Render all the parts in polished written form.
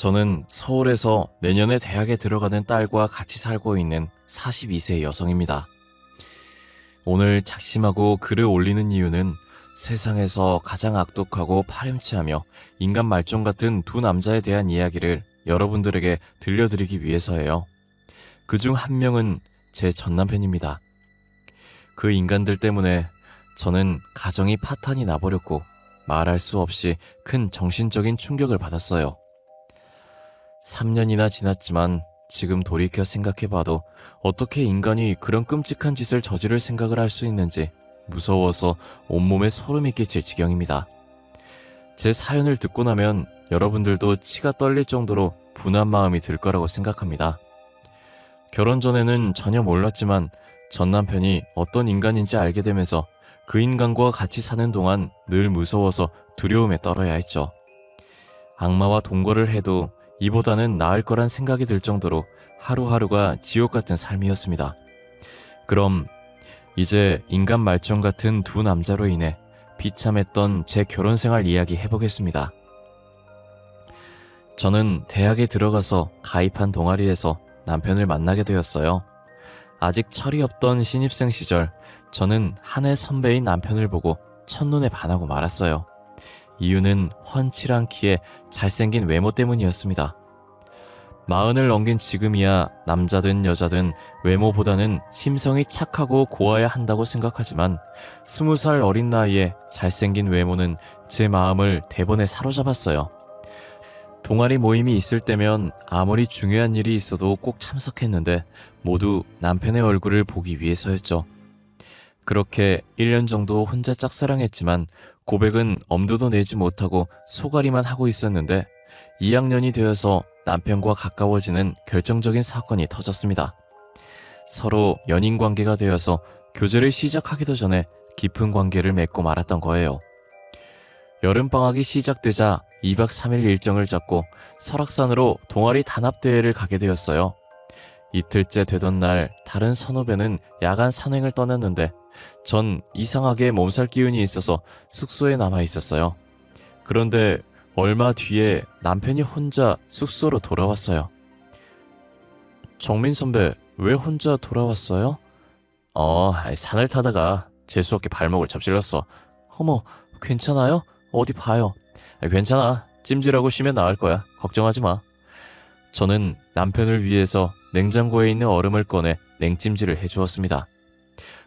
저는 서울에서 내년에 대학에 들어가는 딸과 같이 살고 있는 42세 여성입니다. 오늘 작심하고 글을 올리는 이유는 세상에서 가장 악독하고 파렴치하며 인간 말종 같은 두 남자에 대한 이야기를 여러분들에게 들려드리기 위해서예요. 그중 한 명은 제 전남편입니다. 그 인간들 때문에 저는 가정이 파탄이 나버렸고 말할 수 없이 큰 정신적인 충격을 받았어요. 3년이나 지났지만 지금 돌이켜 생각해봐도 어떻게 인간이 그런 끔찍한 짓을 저지를 생각을 할 수 있는지 무서워서 온몸에 소름이 끼칠 지경입니다. 제 사연을 듣고 나면 여러분들도 치가 떨릴 정도로 분한 마음이 들 거라고 생각합니다. 결혼 전에는 전혀 몰랐지만 전 남편이 어떤 인간인지 알게 되면서 그 인간과 같이 사는 동안 늘 무서워서 두려움에 떨어야 했죠. 악마와 동거를 해도 이보다는 나을 거란 생각이 들 정도로 하루하루가 지옥 같은 삶이었습니다. 그럼 이제 인간 말종 같은 두 남자로 인해 비참했던 제 결혼 생활 이야기 해보겠습니다. 저는 대학에 들어가서 가입한 동아리에서 남편을 만나게 되었어요. 아직 철이 없던 신입생 시절 저는 한 해 선배인 남편을 보고 첫눈에 반하고 말았어요. 이유는 훤칠한 키에 잘생긴 외모 때문이었습니다. 40을 넘긴 지금이야 남자든 여자든 외모보다는 심성이 착하고 고와야 한다고 생각하지만 20살 어린 나이에 잘생긴 외모는 제 마음을 대번에 사로잡았어요. 동아리 모임이 있을 때면 아무리 중요한 일이 있어도 꼭 참석했는데 모두 남편의 얼굴을 보기 위해서였죠. 그렇게 1년 정도 혼자 짝사랑했지만 고백은 엄두도 내지 못하고 소가리만 하고 있었는데 2학년이 되어서 남편과 가까워지는 결정적인 사건이 터졌습니다. 서로 연인 관계가 되어서 교제를 시작하기도 전에 깊은 관계를 맺고 말았던 거예요. 여름방학이 시작되자 2박 3일 일정을 잡고 설악산으로 동아리 단합대회를 가게 되었어요. 이틀째 되던 날 다른 선후배는 야간 산행을 떠났는데 전 이상하게 몸살 기운이 있어서 숙소에 남아 있었어요. 그런데 얼마 뒤에 남편이 혼자 숙소로 돌아왔어요. 정민 선배, 왜 혼자 돌아왔어요? 산을 타다가 재수없게 발목을 접질렀어. 어머, 괜찮아요? 어디 봐요. 괜찮아. 찜질하고 쉬면 나을 거야. 걱정하지 마. 저는 남편을 위해서 냉장고에 있는 얼음을 꺼내 냉찜질을 해주었습니다.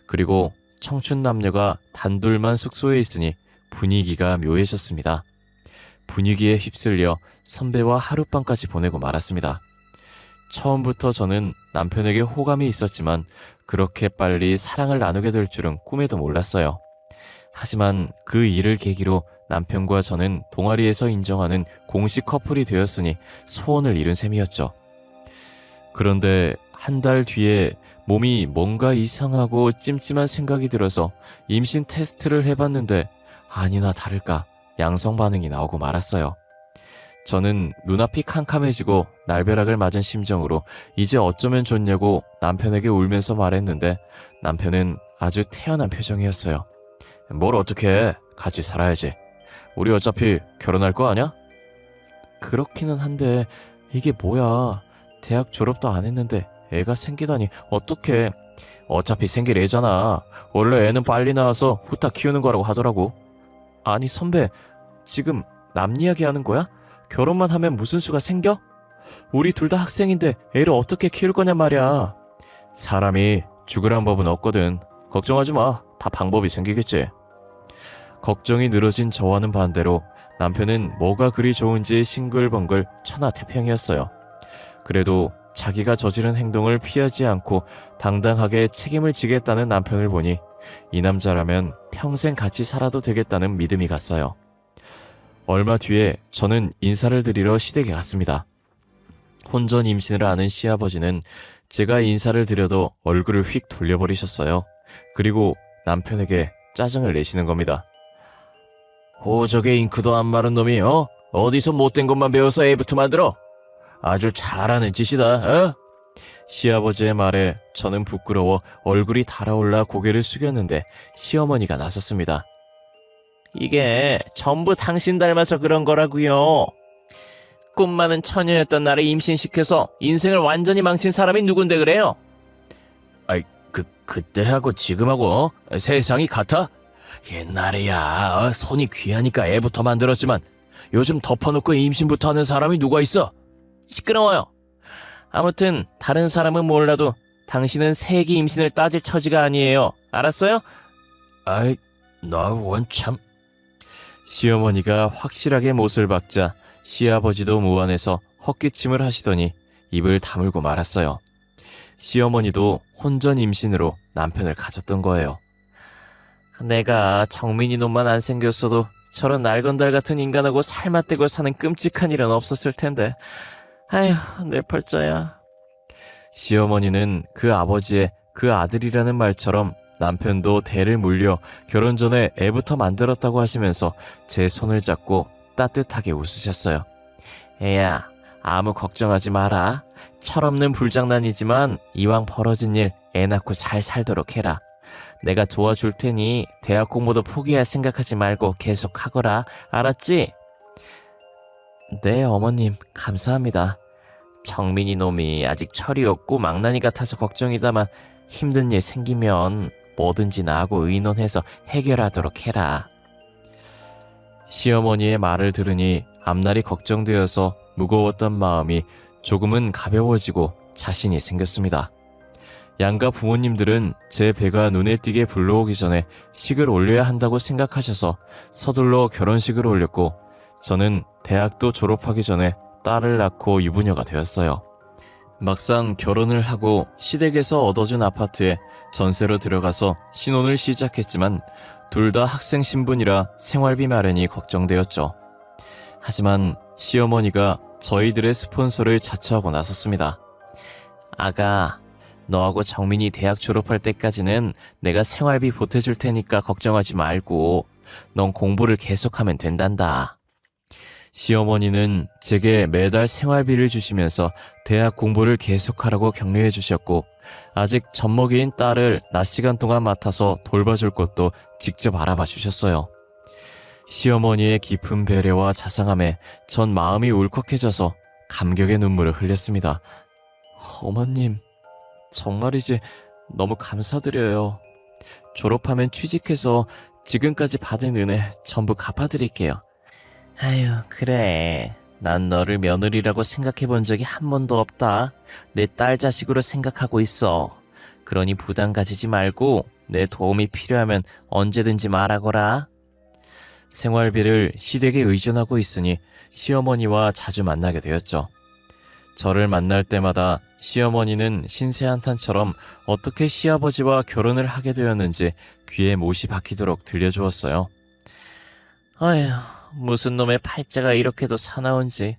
그리고 청춘 남녀가 단둘만 숙소에 있으니 분위기가 묘해졌습니다. 분위기에 휩쓸려 선배와 하룻밤까지 보내고 말았습니다. 처음부터 저는 남편에게 호감이 있었지만 그렇게 빨리 사랑을 나누게 될 줄은 꿈에도 몰랐어요. 하지만 그 일을 계기로 남편과 저는 동아리에서 인정하는 공식 커플이 되었으니 소원을 이룬 셈이었죠. 그런데 한 달 뒤에 몸이 뭔가 이상하고 찜찜한 생각이 들어서 임신 테스트를 해봤는데 아니나 다를까 양성 반응이 나오고 말았어요. 저는 눈앞이 캄캄해지고 날벼락을 맞은 심정으로 이제 어쩌면 좋냐고 남편에게 울면서 말했는데 남편은 아주 태연한 표정이었어요. 뭘 어떻게 해? 같이 살아야지. 우리 어차피 결혼할 거 아냐? 그렇기는 한데 이게 뭐야. 대학 졸업도 안 했는데 애가 생기다니 어떡해. 어차피 생길 애잖아. 원래 애는 빨리 나와서 후딱 키우는 거라고 하더라고. 아니 선배, 지금 남 이야기 하는 거야? 결혼만 하면 무슨 수가 생겨? 우리 둘 다 학생인데 애를 어떻게 키울 거냐 말이야. 사람이 죽으란 법은 없거든. 걱정하지 마. 다 방법이 생기겠지. 걱정이 늘어진 저와는 반대로 남편은 뭐가 그리 좋은지 싱글벙글 천하태평이었어요. 그래도 자기가 저지른 행동을 피하지 않고 당당하게 책임을 지겠다는 남편을 보니 이 남자라면 평생 같이 살아도 되겠다는 믿음이 갔어요. 얼마 뒤에 저는 인사를 드리러 시댁에 갔습니다. 혼전 임신을 아는 시아버지는 제가 인사를 드려도 얼굴을 휙 돌려버리셨어요. 그리고 남편에게 짜증을 내시는 겁니다. 호적에 잉크도 안 마른 놈이 어디서 못된 것만 배워서 애부터 만들어? 아주 잘하는 짓이다. 시아버지의 말에 저는 부끄러워 얼굴이 달아올라 고개를 숙였는데 시어머니가 나섰습니다. 이게 전부 당신 닮아서 그런 거라고요. 꿈 많은 처녀였던 나를 임신시켜서 인생을 완전히 망친 사람이 누군데 그래요? 아이, 그때하고 지금하고 세상이 같아? 옛날에야 손이 귀하니까 애부터 만들었지만 요즘 덮어놓고 임신부터 하는 사람이 누가 있어? 시끄러워요. 아무튼 다른 사람은 몰라도 당신은 세기 임신을 따질 처지가 아니에요. 알았어요? 아이, 나 원참... 시어머니가 확실하게 못을 박자 시아버지도 무안해서 헛기침을 하시더니 입을 다물고 말았어요. 시어머니도 혼전 임신으로 남편을 가졌던 거예요. 내가 정민이 놈만 안 생겼어도 저런 날건달 같은 인간하고 살맛대고 사는 끔찍한 일은 없었을 텐데. 아휴, 내 팔자야. 시어머니는 그 아버지의 그 아들이라는 말처럼 남편도 대를 물려 결혼 전에 애부터 만들었다고 하시면서 제 손을 잡고 따뜻하게 웃으셨어요. 애야, 아무 걱정하지 마라. 철없는 불장난이지만 이왕 벌어진 일 애 낳고 잘 살도록 해라. 내가 도와줄 테니 대학 공부도 포기할 생각하지 말고 계속 하거라. 알았지? 네, 어머님, 감사합니다. 정민이 놈이 아직 철이 없고 망나니 같아서 걱정이다만 힘든 일 생기면 뭐든지 나하고 의논해서 해결하도록 해라. 시어머니의 말을 들으니 앞날이 걱정되어서 무거웠던 마음이 조금은 가벼워지고 자신이 생겼습니다. 양가 부모님들은 제 배가 눈에 띄게 불러오기 전에 식을 올려야 한다고 생각하셔서 서둘러 결혼식을 올렸고 저는 대학도 졸업하기 전에 딸을 낳고 유부녀가 되었어요. 막상 결혼을 하고 시댁에서 얻어준 아파트에 전세로 들어가서 신혼을 시작했지만 둘 다 학생 신분이라 생활비 마련이 걱정되었죠. 하지만 시어머니가 저희들의 스폰서를 자처하고 나섰습니다. 아가, 너하고 정민이 대학 졸업할 때까지는 내가 생활비 보태줄 테니까 걱정하지 말고 넌 공부를 계속하면 된단다. 시어머니는 제게 매달 생활비를 주시면서 대학 공부를 계속하라고 격려해 주셨고 아직 젖먹이인 딸을 낮 시간 동안 맡아서 돌봐줄 것도 직접 알아봐 주셨어요. 시어머니의 깊은 배려와 자상함에 전 마음이 울컥해져서 감격의 눈물을 흘렸습니다. 어머님, 정말이지 너무 감사드려요. 졸업하면 취직해서 지금까지 받은 은혜 전부 갚아드릴게요. 아유, 그래. 난 너를 며느리라고 생각해 본 적이 한 번도 없다. 내 딸 자식으로 생각하고 있어. 그러니 부담 가지지 말고 내 도움이 필요하면 언제든지 말하거라. 생활비를 시댁에 의존하고 있으니 시어머니와 자주 만나게 되었죠. 저를 만날 때마다 시어머니는 신세한탄처럼 어떻게 시아버지와 결혼을 하게 되었는지 귀에 못이 박히도록 들려주었어요. 아휴, 무슨 놈의 팔자가 이렇게도 사나운지.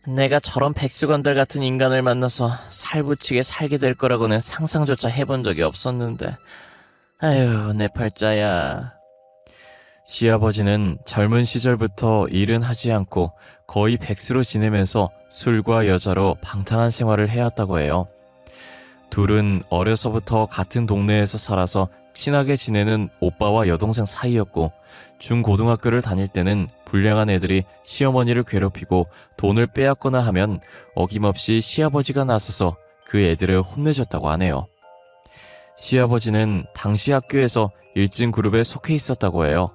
내가 저런 백수건달 같은 인간을 만나서 살부치게 살게 될 거라고는 상상조차 해본 적이 없었는데. 아휴, 내 팔자야. 시아버지는 젊은 시절부터 일은 하지 않고 거의 백수로 지내면서 술과 여자로 방탕한 생활을 해왔다고 해요. 둘은 어려서부터 같은 동네에서 살아서 친하게 지내는 오빠와 여동생 사이였고 중고등학교를 다닐 때는 불량한 애들이 시어머니를 괴롭히고 돈을 빼앗거나 하면 어김없이 시아버지가 나서서 그 애들을 혼내줬다고 하네요. 시아버지는 당시 학교에서 1등 그룹에 속해 있었다고 해요.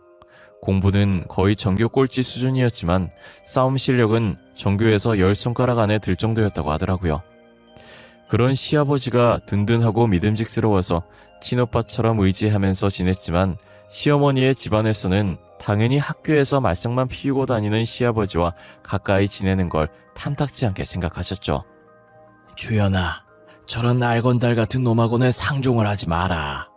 공부는 거의 전교 꼴찌 수준이었지만 싸움 실력은 전교에서 10손가락 안에 들 정도였다고 하더라고요. 그런 시아버지가 든든하고 믿음직스러워서 친오빠처럼 의지하면서 지냈지만 시어머니의 집안에서는 당연히 학교에서 말썽만 피우고 다니는 시아버지와 가까이 지내는 걸 탐탁지 않게 생각하셨죠. 주연아, 저런 날건달 같은 놈하고는 상종을 하지 마라.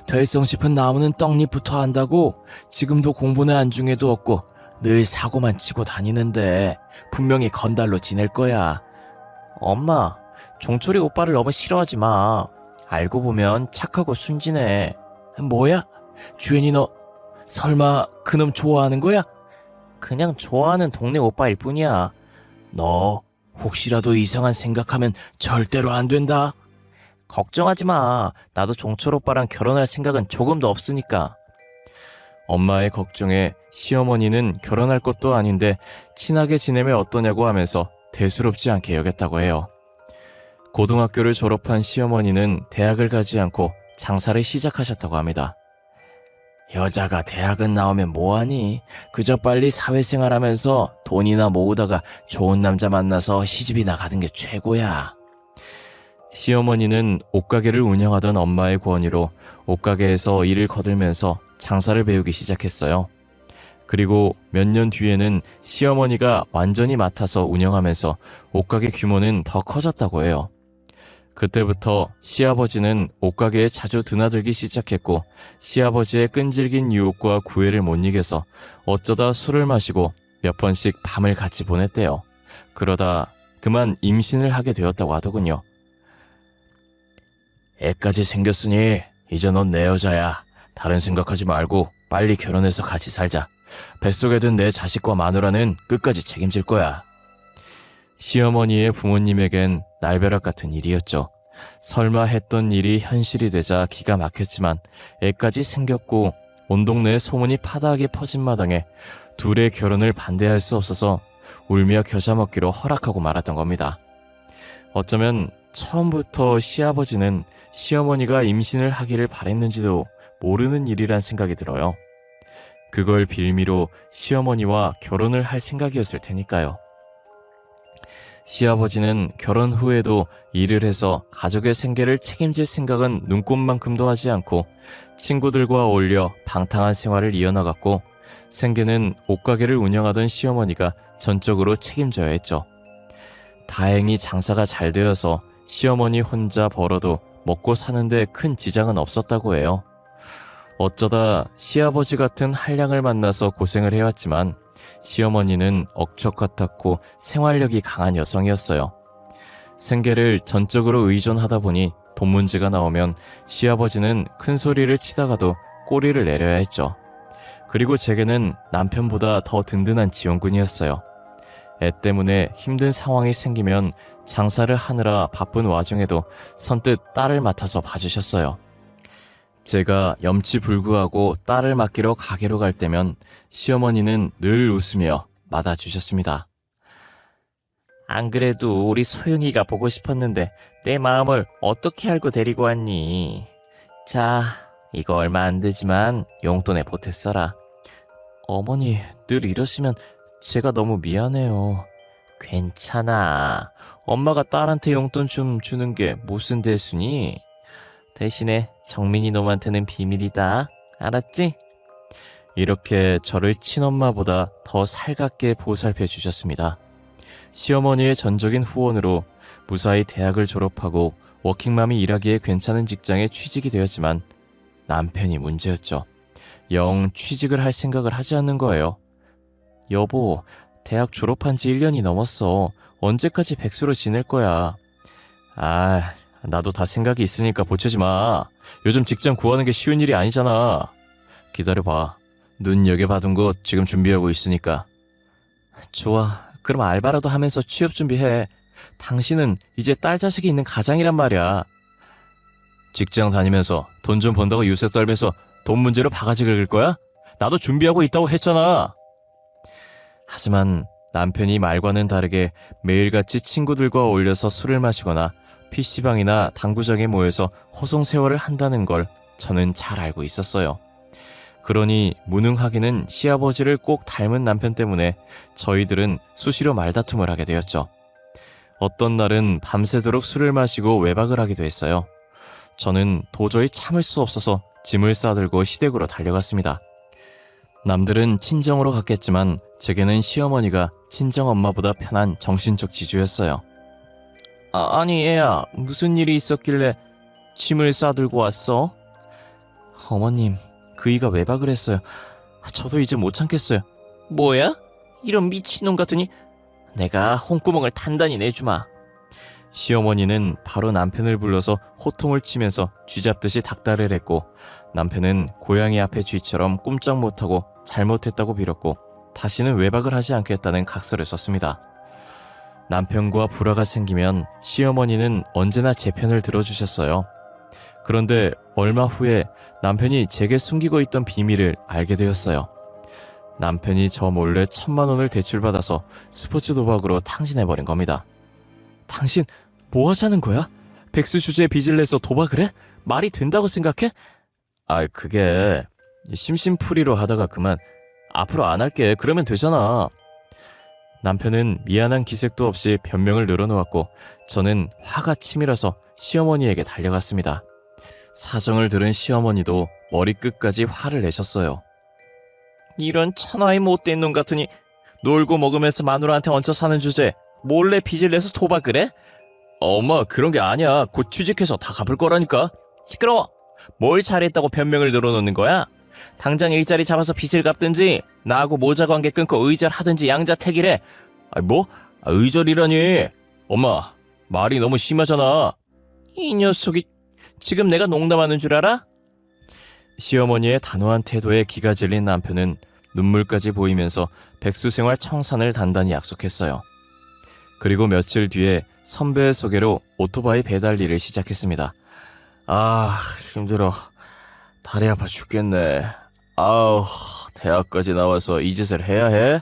될성 싶은 나무는 떡잎부터 한다고. 지금도 공부는 안중에도 없고 늘 사고만 치고 다니는데 분명히 건달로 지낼 거야. 엄마, 종철이 오빠를 너무 싫어하지 마. 알고 보면 착하고 순진해. 뭐야? 주연이 너 설마 그놈 좋아하는 거야? 그냥 좋아하는 동네 오빠일 뿐이야. 너 혹시라도 이상한 생각하면 절대로 안 된다. 걱정하지 마. 나도 종철 오빠랑 결혼할 생각은 조금도 없으니까. 엄마의 걱정에 시어머니는 결혼할 것도 아닌데 친하게 지내면 어떠냐고 하면서 대수롭지 않게 여겼다고 해요. 고등학교를 졸업한 시어머니는 대학을 가지 않고 장사를 시작하셨다고 합니다. 여자가 대학은 나오면 뭐하니? 그저 빨리 사회생활하면서 돈이나 모으다가 좋은 남자 만나서 시집이나 가는 게 최고야. 시어머니는 옷가게를 운영하던 엄마의 권유로 옷가게에서 일을 거들면서 장사를 배우기 시작했어요. 그리고 몇 년 뒤에는 시어머니가 완전히 맡아서 운영하면서 옷가게 규모는 더 커졌다고 해요. 그때부터 시아버지는 옷가게에 자주 드나들기 시작했고 시아버지의 끈질긴 유혹과 구애를 못 이겨서 어쩌다 술을 마시고 몇 번씩 밤을 같이 보냈대요. 그러다 그만 임신을 하게 되었다고 하더군요. 애까지 생겼으니 이제 넌 내 여자야. 다른 생각하지 말고 빨리 결혼해서 같이 살자. 뱃속에 든 내 자식과 마누라는 끝까지 책임질 거야. 시어머니의 부모님에겐 날벼락 같은 일이었죠. 설마 했던 일이 현실이 되자 기가 막혔지만 애까지 생겼고 온 동네에 소문이 파다하게 퍼진 마당에 둘의 결혼을 반대할 수 없어서 울며 겨자 먹기로 허락하고 말았던 겁니다. 어쩌면 처음부터 시아버지는 시어머니가 임신을 하기를 바랬는지도 모르는 일이란 생각이 들어요. 그걸 빌미로 시어머니와 결혼을 할 생각이었을 테니까요. 시아버지는 결혼 후에도 일을 해서 가족의 생계를 책임질 생각은 눈꼽만큼도 하지 않고 친구들과 어울려 방탕한 생활을 이어나갔고 생계는 옷가게를 운영하던 시어머니가 전적으로 책임져야 했죠. 다행히 장사가 잘 되어서 시어머니 혼자 벌어도 먹고 사는데 큰 지장은 없었다고 해요. 어쩌다 시아버지 같은 한량을 만나서 고생을 해왔지만 시어머니는 억척 같았고 생활력이 강한 여성이었어요. 생계를 전적으로 의존하다 보니 돈 문제가 나오면 시아버지는 큰 소리를 치다가도 꼬리를 내려야 했죠. 그리고 제게는 남편보다 더 든든한 지원군이었어요. 애 때문에 힘든 상황이 생기면 장사를 하느라 바쁜 와중에도 선뜻 딸을 맡아서 봐주셨어요. 제가 염치불구하고 딸을 맡기러 가게로 갈 때면 시어머니는 늘 웃으며 맞아주셨습니다. 안 그래도 우리 소영이가 보고 싶었는데 내 마음을 어떻게 알고 데리고 왔니? 자, 이거 얼마 안 되지만 용돈에 보태 써라. 어머니, 늘 이러시면 제가 너무 미안해요. 괜찮아. 엄마가 딸한테 용돈 좀 주는 게 무슨 대수니? 대신에 정민이 놈한테는 비밀이다. 알았지? 이렇게 저를 친엄마보다 더 살갑게 보살펴 주셨습니다. 시어머니의 전적인 후원으로 무사히 대학을 졸업하고 워킹맘이 일하기에 괜찮은 직장에 취직이 되었지만 남편이 문제였죠. 영 취직을 할 생각을 하지 않는 거예요. 여보, 대학 졸업한 지 1년이 넘었어. 언제까지 백수로 지낼 거야. 나도 다 생각이 있으니까 보채지 마. 요즘 직장 구하는 게 쉬운 일이 아니잖아. 기다려봐. 눈여겨봐둔 곳 지금 준비하고 있으니까. 좋아. 그럼 알바라도 하면서 취업 준비해. 당신은 이제 딸 자식이 있는 가장이란 말이야. 직장 다니면서 돈 좀 번다고 유세 떨면서 돈 문제로 바가지 긁을 거야? 나도 준비하고 있다고 했잖아. 하지만 남편이 말과는 다르게 매일같이 친구들과 어울려서 술을 마시거나 PC방이나 당구장에 모여서 허송세월을 한다는 걸 저는 잘 알고 있었어요. 그러니 무능하게는 시아버지를 꼭 닮은 남편 때문에 저희들은 수시로 말다툼을 하게 되었죠. 어떤 날은 밤새도록 술을 마시고 외박을 하기도 했어요. 저는 도저히 참을 수 없어서 짐을 싸들고 시댁으로 달려갔습니다. 남들은 친정으로 갔겠지만 제게는 시어머니가 친정엄마보다 편한 정신적 지주였어요. 아니 애야, 무슨 일이 있었길래 짐을 싸들고 왔어? 어머님, 그이가 외박을 했어요. 저도 이제 못 참겠어요. 뭐야? 이런 미친놈 같으니 내가 홍구멍을 단단히 내주마. 시어머니는 바로 남편을 불러서 호통을 치면서 쥐잡듯이 닥달을 했고 남편은 고양이 앞에 쥐처럼 꼼짝 못하고 잘못했다고 빌었고 다시는 외박을 하지 않겠다는 각서를 썼습니다. 남편과 불화가 생기면 시어머니는 언제나 제 편을 들어주셨어요. 그런데 얼마 후에 남편이 제게 숨기고 있던 비밀을 알게 되었어요. 남편이 저 몰래 1,000만 원을 대출받아서 스포츠 도박으로 탕진해버린 겁니다. 당신 뭐 하자는 거야? 백수 주제에 빚을 내서 도박을 해? 말이 된다고 생각해? 그게 심심풀이로 하다가 그만. 앞으로 안 할게. 그러면 되잖아. 남편은 미안한 기색도 없이 변명을 늘어놓았고 저는 화가 치밀어서 시어머니에게 달려갔습니다. 사정을 들은 시어머니도 머리끝까지 화를 내셨어요. 이런 천하의 못된 놈 같으니 놀고 먹으면서 마누라한테 얹혀 사는 주제에 몰래 빚을 내서 도박을 해? 엄마, 그런 게 아니야. 곧 취직해서 다 갚을 거라니까. 시끄러워. 뭘 잘했다고 변명을 늘어놓는 거야? 당장 일자리 잡아서 빚을 갚든지 나하고 모자 관계 끊고 의절하든지 양자택일해. 뭐? 의절이라니. 엄마, 말이 너무 심하잖아. 이 녀석이 지금 내가 농담하는 줄 알아? 시어머니의 단호한 태도에 기가 질린 남편은 눈물까지 보이면서 백수생활 청산을 단단히 약속했어요. 그리고 며칠 뒤에 선배의 소개로 오토바이 배달 일을 시작했습니다. 힘들어. 다리 아파 죽겠네. 대학까지 나와서 이 짓을 해야 해?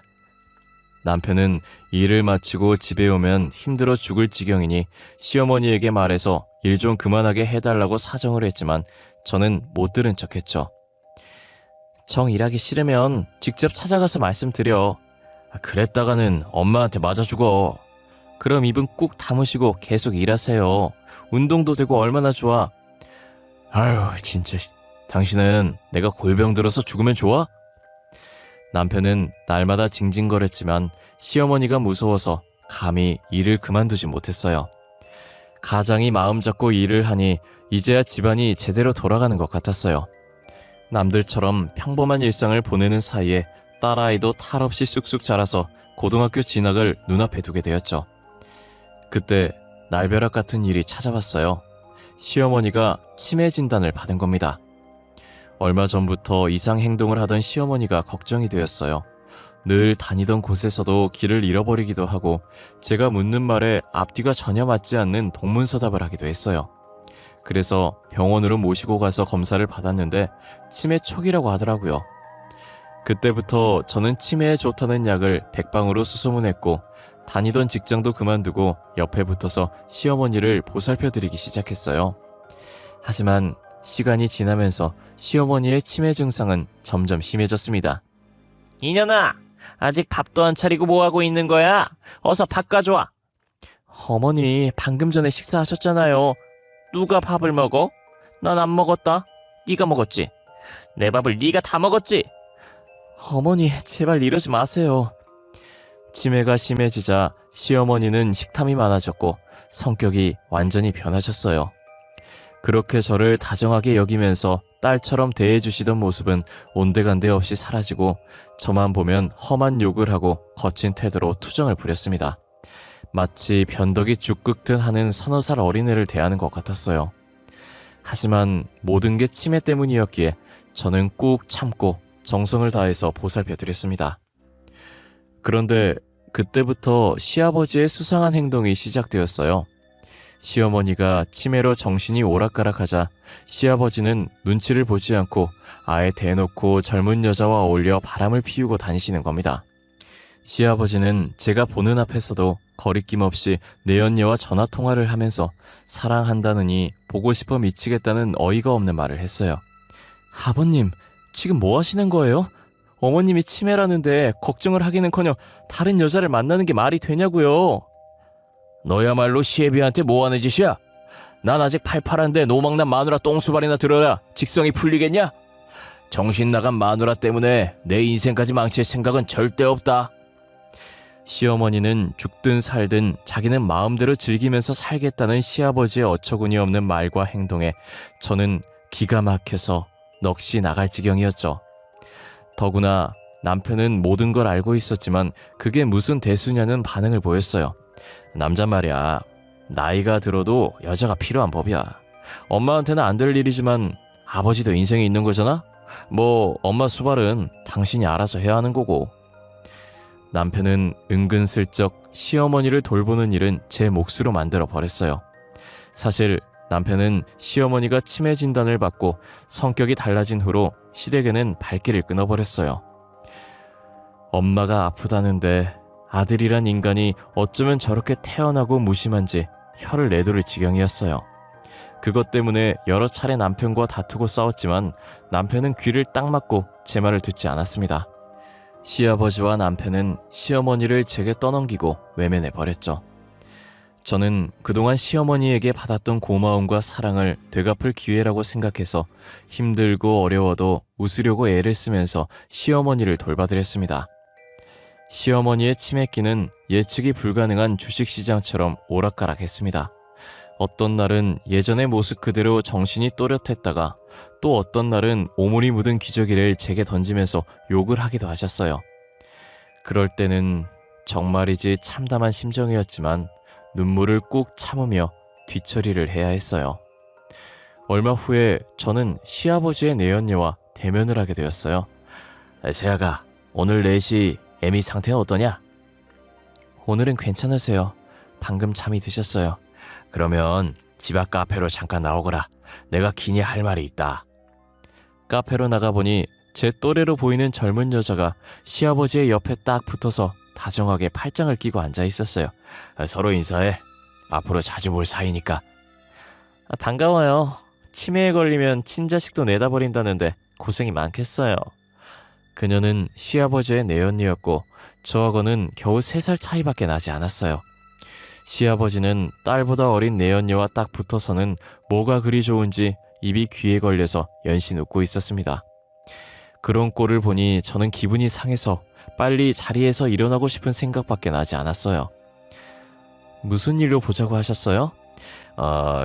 남편은 일을 마치고 집에 오면 힘들어 죽을 지경이니 시어머니에게 말해서 일 좀 그만하게 해달라고 사정을 했지만 저는 못 들은 척했죠. 정 일하기 싫으면 직접 찾아가서 말씀드려. 그랬다가는 엄마한테 맞아 죽어. 그럼 입은 꾹 다무시고 계속 일하세요. 운동도 되고 얼마나 좋아. 진짜. 당신은 내가 골병 들어서 죽으면 좋아? 남편은 날마다 징징거렸지만 시어머니가 무서워서 감히 일을 그만두지 못했어요. 가장이 마음 잡고 일을 하니 이제야 집안이 제대로 돌아가는 것 같았어요. 남들처럼 평범한 일상을 보내는 사이에 딸아이도 탈 없이 쑥쑥 자라서 고등학교 진학을 눈앞에 두게 되었죠. 그때 날벼락 같은 일이 찾아왔어요. 시어머니가 치매 진단을 받은 겁니다. 얼마 전부터 이상 행동을 하던 시어머니가 걱정이 되었어요. 늘 다니던 곳에서도 길을 잃어버리기도 하고 제가 묻는 말에 앞뒤가 전혀 맞지 않는 동문서답을 하기도 했어요. 그래서 병원으로 모시고 가서 검사를 받았는데 치매 초기라고 하더라고요. 그때부터 저는 치매에 좋다는 약을 백방으로 수소문했고 다니던 직장도 그만두고 옆에 붙어서 시어머니를 보살펴드리기 시작했어요. 하지만 시간이 지나면서 시어머니의 치매 증상은 점점 심해졌습니다. 이년아, 아직 밥도 안 차리고 뭐하고 있는 거야? 어서 밥 가져와. 어머니, 방금 전에 식사하셨잖아요. 누가 밥을 먹어? 난 안 먹었다. 네가 먹었지? 내 밥을 네가 다 먹었지? 어머니, 제발 이러지 마세요. 치매가 심해지자 시어머니는 식탐이 많아졌고 성격이 완전히 변하셨어요. 그렇게 저를 다정하게 여기면서 딸처럼 대해주시던 모습은 온데간데 없이 사라지고 저만 보면 험한 욕을 하고 거친 태도로 투정을 부렸습니다. 마치 변덕이 죽 긁듯 하는 3~4살 어린애를 대하는 것 같았어요. 하지만 모든 게 치매 때문이었기에 저는 꾹 참고 정성을 다해서 보살펴드렸습니다. 그런데 그때부터 시아버지의 수상한 행동이 시작되었어요. 시어머니가 치매로 정신이 오락가락하자 시아버지는 눈치를 보지 않고 아예 대놓고 젊은 여자와 어울려 바람을 피우고 다니시는 겁니다. 시아버지는 제가 보는 앞에서도 거리낌 없이 내연녀와 전화통화를 하면서 사랑한다느니 보고 싶어 미치겠다는 어이가 없는 말을 했어요. 아버님, 지금 뭐 하시는 거예요? 어머님이 치매라는데 걱정을 하기는커녕 다른 여자를 만나는 게 말이 되냐고요. 너야말로 시애비한테 뭐하는 짓이야? 난 아직 팔팔한데 노망난 마누라 똥수발이나 들어야 직성이 풀리겠냐? 정신 나간 마누라 때문에 내 인생까지 망칠 생각은 절대 없다. 시어머니는 죽든 살든 자기는 마음대로 즐기면서 살겠다는 시아버지의 어처구니 없는 말과 행동에 저는 기가 막혀서 넋이 나갈 지경이었죠. 더구나 남편은 모든 걸 알고 있었지만 그게 무슨 대수냐는 반응을 보였어요. 남잔 말이야. 나이가 들어도 여자가 필요한 법이야. 엄마한테는 안 될 일이지만 아버지도 인생이 있는 거잖아? 뭐 엄마 수발은 당신이 알아서 해야 하는 거고. 남편은 은근슬쩍 시어머니를 돌보는 일은 제 몫으로 만들어 버렸어요. 사실 남편은 시어머니가 치매 진단을 받고 성격이 달라진 후로 시댁에는 발길을 끊어버렸어요. 엄마가 아프다는데 아들이란 인간이 어쩌면 저렇게 태어나고 무심한지 혀를 내두를 지경이었어요. 그것 때문에 여러 차례 남편과 다투고 싸웠지만 남편은 귀를 딱 막고 제 말을 듣지 않았습니다. 시아버지와 남편은 시어머니를 제게 떠넘기고 외면해버렸죠. 저는 그동안 시어머니에게 받았던 고마움과 사랑을 되갚을 기회라고 생각해서 힘들고 어려워도 웃으려고 애를 쓰면서 시어머니를 돌봐드렸습니다. 시어머니의 치매기는 예측이 불가능한 주식시장처럼 오락가락했습니다. 어떤 날은 예전의 모습 그대로 정신이 또렷했다가 또 어떤 날은 오물이 묻은 기저귀를 제게 던지면서 욕을 하기도 하셨어요. 그럴 때는 정말이지 참담한 심정이었지만 눈물을 꾹 참으며 뒤처리를 해야 했어요. 얼마 후에 저는 시아버지의 내연녀와 대면을 하게 되었어요. 세아가, 오늘 4시 애미 상태는 어떠냐? 오늘은 괜찮으세요. 방금 잠이 드셨어요. 그러면 집 앞 카페로 잠깐 나오거라. 내가 기니 할 말이 있다. 카페로 나가보니 제 또래로 보이는 젊은 여자가 시아버지의 옆에 딱 붙어서 다정하게 팔짱을 끼고 앉아 있었어요. 서로 인사해. 앞으로 자주 볼 사이니까. 반가워요. 치매에 걸리면 친자식도 내다버린다는데 고생이 많겠어요. 그녀는 시아버지의 내연녀였고 저하고는 겨우 3살 차이밖에 나지 않았어요. 시아버지는 딸보다 어린 내연녀와 딱 붙어서는 뭐가 그리 좋은지 입이 귀에 걸려서 연신 웃고 있었습니다. 그런 꼴을 보니 저는 기분이 상해서 빨리 자리에서 일어나고 싶은 생각밖에 나지 않았어요. 무슨 일로 보자고 하셨어요?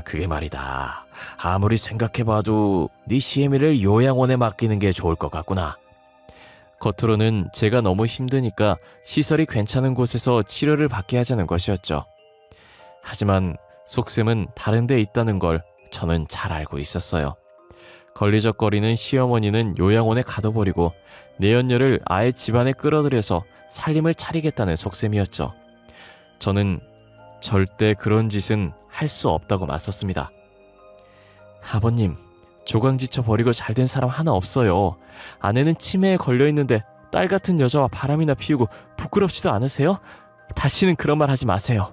그게 말이다. 아무리 생각해봐도 네 시애미를 요양원에 맡기는 게 좋을 것 같구나. 겉으로는 제가 너무 힘드니까 시설이 괜찮은 곳에서 치료를 받게 하자는 것이었죠. 하지만 속셈은 다른 데 있다는 걸 저는 잘 알고 있었어요. 걸리적거리는 시어머니는 요양원에 가둬버리고 내연녀를 아예 집안에 끌어들여서 살림을 차리겠다는 속셈이었죠. 저는 절대 그런 짓은 할 수 없다고 맞섰습니다. 아버님, 조강지쳐 버리고 잘된 사람 하나 없어요. 아내는 치매에 걸려있는데 딸 같은 여자와 바람이나 피우고 부끄럽지도 않으세요? 다시는 그런 말 하지 마세요.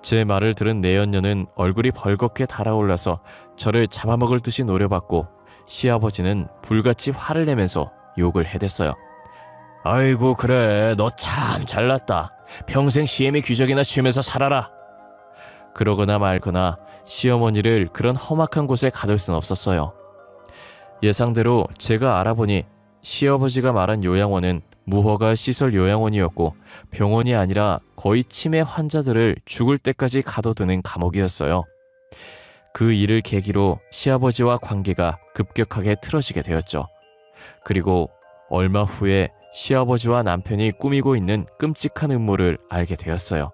제 말을 들은 내연녀는 얼굴이 벌겋게 달아올라서 저를 잡아먹을 듯이 노려봤고 시아버지는 불같이 화를 내면서 욕을 해댔어요. 아이고 그래, 너 참 잘났다. 평생 시애미 귀적이나 쥐면서 살아라. 그러거나 말거나 시어머니를 그런 험악한 곳에 가둘 순 없었어요. 예상대로 제가 알아보니 시아버지가 말한 요양원은 무허가 시설 요양원이었고 병원이 아니라 거의 치매 환자들을 죽을 때까지 가둬두는 감옥이었어요. 그 일을 계기로 시아버지와 관계가 급격하게 틀어지게 되었죠. 그리고 얼마 후에 시아버지와 남편이 꾸미고 있는 끔찍한 음모를 알게 되었어요.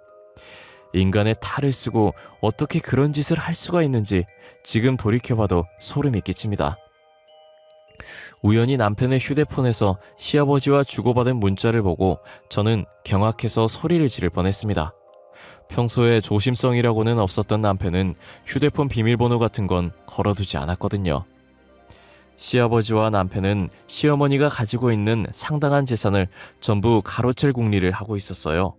인간의 탈을 쓰고 어떻게 그런 짓을 할 수가 있는지 지금 돌이켜봐도 소름이 끼칩니다. 우연히 남편의 휴대폰에서 시아버지와 주고받은 문자를 보고 저는 경악해서 소리를 지를 뻔했습니다. 평소에 조심성이라고는 없었던 남편은 휴대폰 비밀번호 같은 건 걸어두지 않았거든요. 시아버지와 남편은 시어머니가 가지고 있는 상당한 재산을 전부 가로챌 궁리를 하고 있었어요.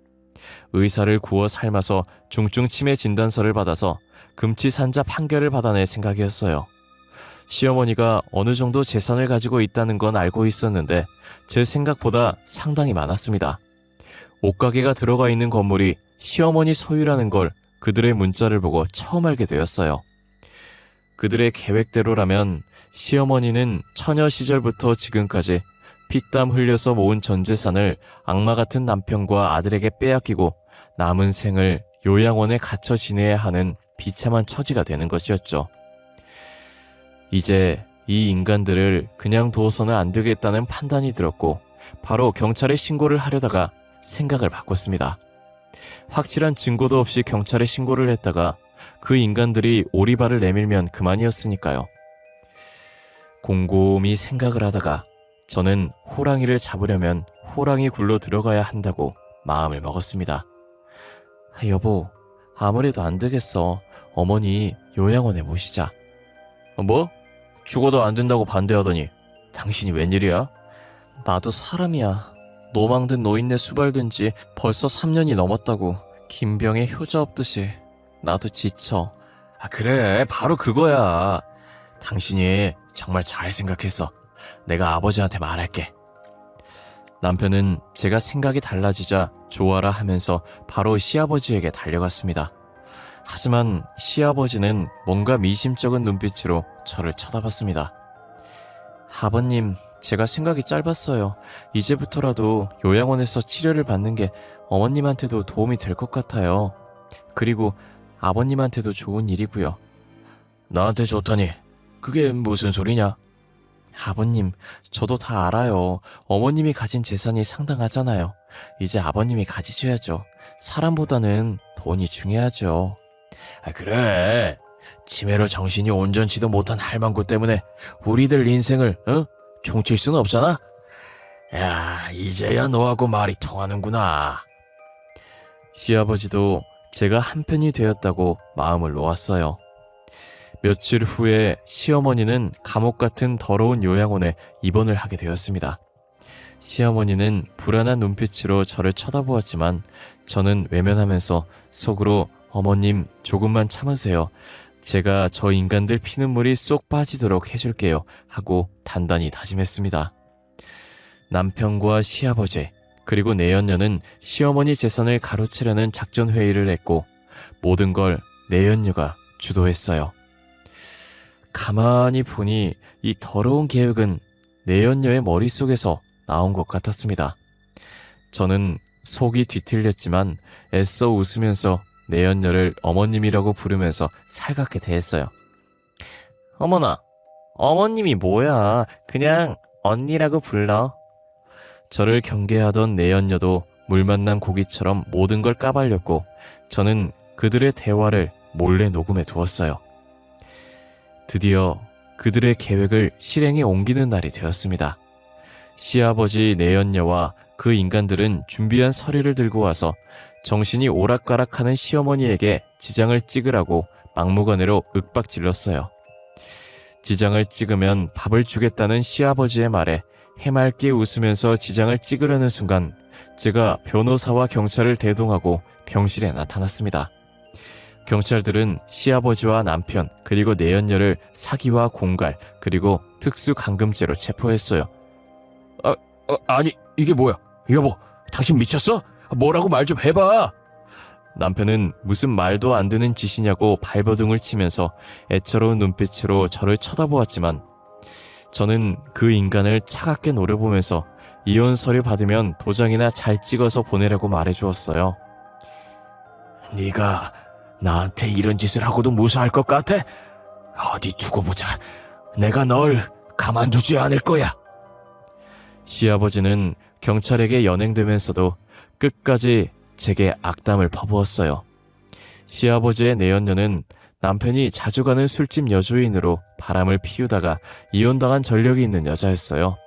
의사를 구워 삶아서 중증 치매 진단서를 받아서 금치산자 판결을 받아낼 생각이었어요. 시어머니가 어느 정도 재산을 가지고 있다는 건 알고 있었는데 제 생각보다 상당히 많았습니다. 옷가게가 들어가 있는 건물이 시어머니 소유라는 걸 그들의 문자를 보고 처음 알게 되었어요. 그들의 계획대로라면 시어머니는 처녀 시절부터 지금까지 피땀 흘려서 모은 전 재산을 악마 같은 남편과 아들에게 빼앗기고 남은 생을 요양원에 갇혀 지내야 하는 비참한 처지가 되는 것이었죠. 이제 이 인간들을 그냥 두어서는 안 되겠다는 판단이 들었고 바로 경찰에 신고를 하려다가 생각을 바꿨습니다. 확실한 증거도 없이 경찰에 신고를 했다가 그 인간들이 오리발을 내밀면 그만이었으니까요. 곰곰이 생각을 하다가 저는 호랑이를 잡으려면 호랑이 굴로 들어가야 한다고 마음을 먹었습니다. 여보, 아무래도 안 되겠어. 어머니 요양원에 모시자. 뭐? 죽어도 안 된다고 반대하더니 당신이 웬일이야? 나도 사람이야. 노망든 노인네 수발된 지 벌써 3년이 넘었다고. 김병에 효자 없듯이. 나도 지쳐. 그래, 바로 그거야. 당신이 정말 잘 생각했어. 내가 아버지한테 말할게. 남편은 제가 생각이 달라지자 좋아라 하면서 바로 시아버지에게 달려갔습니다. 하지만 시아버지는 뭔가 미심쩍은 눈빛으로 저를 쳐다봤습니다. 아버님, 제가 생각이 짧았어요. 이제부터라도 요양원에서 치료를 받는 게 어머님한테도 도움이 될 것 같아요. 그리고 아버님한테도 좋은 일이고요. 나한테 좋다니, 그게 무슨 소리냐? 아버님, 저도 다 알아요. 어머님이 가진 재산이 상당하잖아요. 이제 아버님이 가지셔야죠. 사람보다는 돈이 중요하죠. 그래. 치매로 정신이 온전치도 못한 할망구 때문에 우리들 인생을 종칠 수는 없잖아. 야, 이제야 너하고 말이 통하는구나. 시아버지도 제가 한편이 되었다고 마음을 놓았어요. 며칠 후에 시어머니는 감옥 같은 더러운 요양원에 입원을 하게 되었습니다. 시어머니는 불안한 눈빛으로 저를 쳐다보았지만 저는 외면하면서 속으로 어머님 조금만 참으세요. 제가 저 인간들 피눈물이 쏙 빠지도록 해줄게요 하고 단단히 다짐했습니다. 남편과 시아버지 그리고 내연녀는 시어머니 재산을 가로채려는 작전 회의를 했고 모든 걸 내연녀가 주도했어요. 가만히 보니 이 더러운 계획은 내연녀의 머릿속에서 나온 것 같았습니다. 저는 속이 뒤틀렸지만 애써 웃으면서 내연녀를 어머님이라고 부르면서 살갑게 대했어요. 어머나, 어머님이 뭐야. 그냥 언니라고 불러. 저를 경계하던 내연녀도 물 만난 고기처럼 모든 걸 까발렸고 저는 그들의 대화를 몰래 녹음해 두었어요. 드디어 그들의 계획을 실행에 옮기는 날이 되었습니다. 시아버지 내연녀와 그 인간들은 준비한 서류를 들고 와서 정신이 오락가락하는 시어머니에게 지장을 찍으라고 막무가내로 윽박질렀어요. 지장을 찍으면 밥을 주겠다는 시아버지의 말에 해맑게 웃으면서 지장을 찍으려는 순간 제가 변호사와 경찰을 대동하고 병실에 나타났습니다. 경찰들은 시아버지와 남편 그리고 내연녀를 사기와 공갈 그리고 특수감금죄로 체포했어요. 아니 이게 뭐야? 여보, 당신 미쳤어? 뭐라고 말 좀 해봐. 남편은 무슨 말도 안 되는 짓이냐고 발버둥을 치면서 애처로운 눈빛으로 저를 쳐다보았지만 저는 그 인간을 차갑게 노려보면서 이혼 서류 받으면 도장이나 잘 찍어서 보내라고 말해주었어요. 네가 나한테 이런 짓을 하고도 무사할 것 같아? 어디 두고 보자. 내가 널 가만두지 않을 거야. 시아버지는 경찰에게 연행되면서도 끝까지 제게 악담을 퍼부었어요. 시아버지의 내연녀는 남편이 자주 가는 술집 여주인으로 바람을 피우다가 이혼당한 전력이 있는 여자였어요.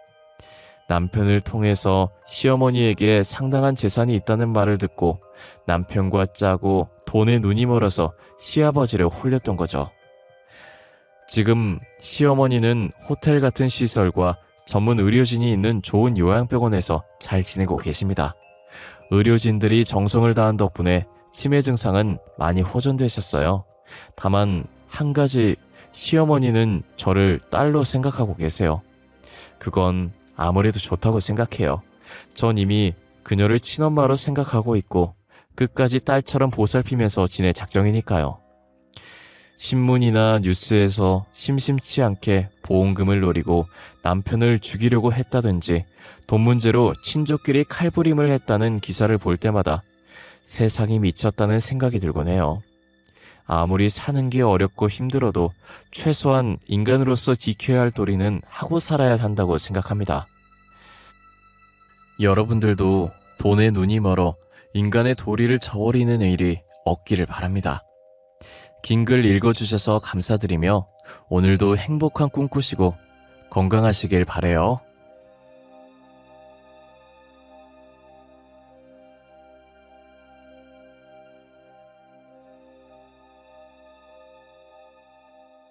남편을 통해서 시어머니에게 상당한 재산이 있다는 말을 듣고 남편과 짜고 돈에 눈이 멀어서 시아버지를 홀렸던 거죠. 지금 시어머니는 호텔 같은 시설과 전문 의료진이 있는 좋은 요양병원에서 잘 지내고 계십니다. 의료진들이 정성을 다한 덕분에 치매 증상은 많이 호전되셨어요. 다만 한 가지, 시어머니는 저를 딸로 생각하고 계세요. 그건 아무래도 좋다고 생각해요. 전 이미 그녀를 친엄마로 생각하고 있고 끝까지 딸처럼 보살피면서 지낼 작정이니까요. 신문이나 뉴스에서 심심치 않게 보험금을 노리고 남편을 죽이려고 했다든지 돈 문제로 친족끼리 칼부림을 했다는 기사를 볼 때마다 세상이 미쳤다는 생각이 들곤 해요. 아무리 사는 게 어렵고 힘들어도 최소한 인간으로서 지켜야 할 도리는 하고 살아야 한다고 생각합니다. 여러분들도 돈에 눈이 멀어 인간의 도리를 저버리는 일이 없기를 바랍니다. 긴 글 읽어주셔서 감사드리며 오늘도 행복한 꿈 꾸시고 건강하시길 바래요.